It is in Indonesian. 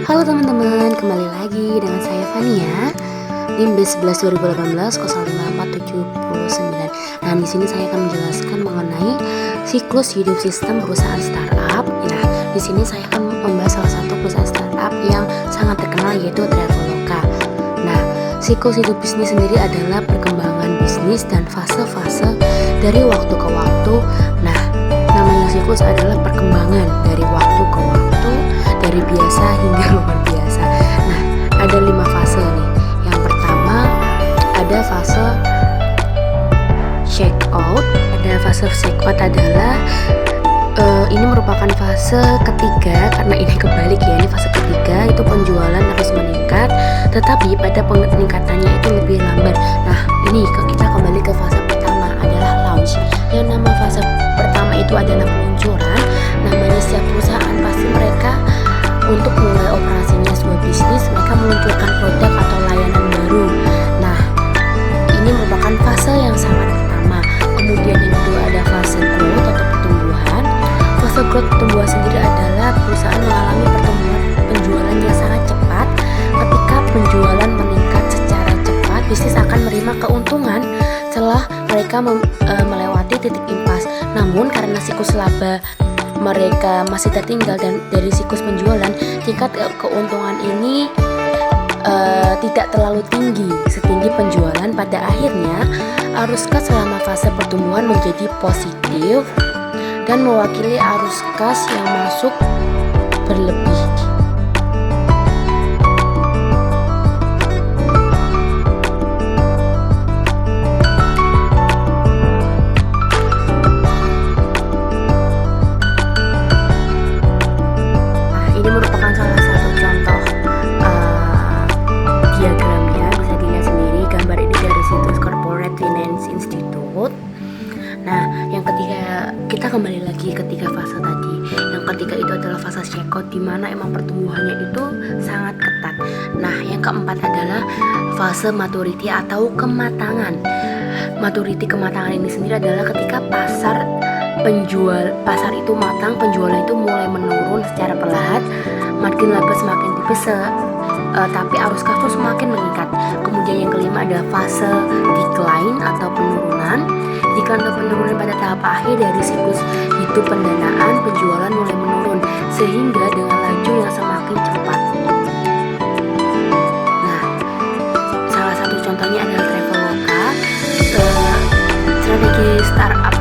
Halo teman-teman, kembali lagi dengan saya Fania. NIM B11 2018 054779. Nah, di sini saya akan menjelaskan mengenai siklus hidup sistem perusahaan startup. Nah, di sini saya akan membahas salah satu perusahaan startup yang sangat terkenal yaitu Traveloka. Nah, siklus hidup bisnis sendiri adalah perkembangan bisnis dan fase-fase dari waktu ke waktu. Nah, namanya siklus adalah perkembangan dari waktu ke waktu, dari biasa hingga luar biasa. Nah, ada 5 fase nih. Yang pertama ada fase check out. Ada fase check out adalah ini merupakan fase ketiga, karena ini kebalik ya. Ini fase ketiga, itu penjualan terus meningkat, tetapi pada peningkatannya itu lebih lambat. Nah, ini kita kembali ke fase pertama adalah launch. Yang nama fase pertama itu adalah peluncuran. Namanya setiap perusahaan pasti mereka untuk mulai operasinya sebuah bisnis, mereka meluncurkan produk atau layanan baru. Nah, ini merupakan fase yang sangat pertama. Kemudian yang kedua ada fase growth atau pertumbuhan. Fase growth pertumbuhan sendiri adalah perusahaan mengalami pertumbuhan penjualan yang sangat cepat. Ketika penjualan meningkat secara cepat, bisnis akan menerima keuntungan setelah mereka melewati titik impas. Namun karena siklus laba mereka masih tertinggal dan dari siklus penjualan, tingkat keuntungan ini tidak terlalu tinggi setinggi penjualan. Pada akhirnya arus kas selama fase pertumbuhan menjadi positif dan mewakili arus kas yang masuk berlebih. Ini merupakan salah satu contoh diagramnya, bisa dilihat sendiri. Gambar ini dari situs Corporate Finance Institute. Nah, yang ketiga, kita kembali lagi ketiga fase tadi. Yang ketiga itu adalah fase checkout, di mana emang pertumbuhannya itu sangat ketat. Nah, yang keempat adalah fase maturity atau kematangan. Maturity, kematangan ini sendiri adalah ketika pasar itu matang, penjualan itu mulai menurun secara perlahan, margin laba semakin tipis, tapi arus kas itu semakin meningkat. Kemudian yang kelima adalah fase decline atau penurunan. Decline atau penurunan pada tahap akhir dari siklus hidup pendanaan, penjualan mulai menurun sehingga dengan laju yang semakin cepat. Nah, salah satu contohnya adalah Traveloka. Strategi startup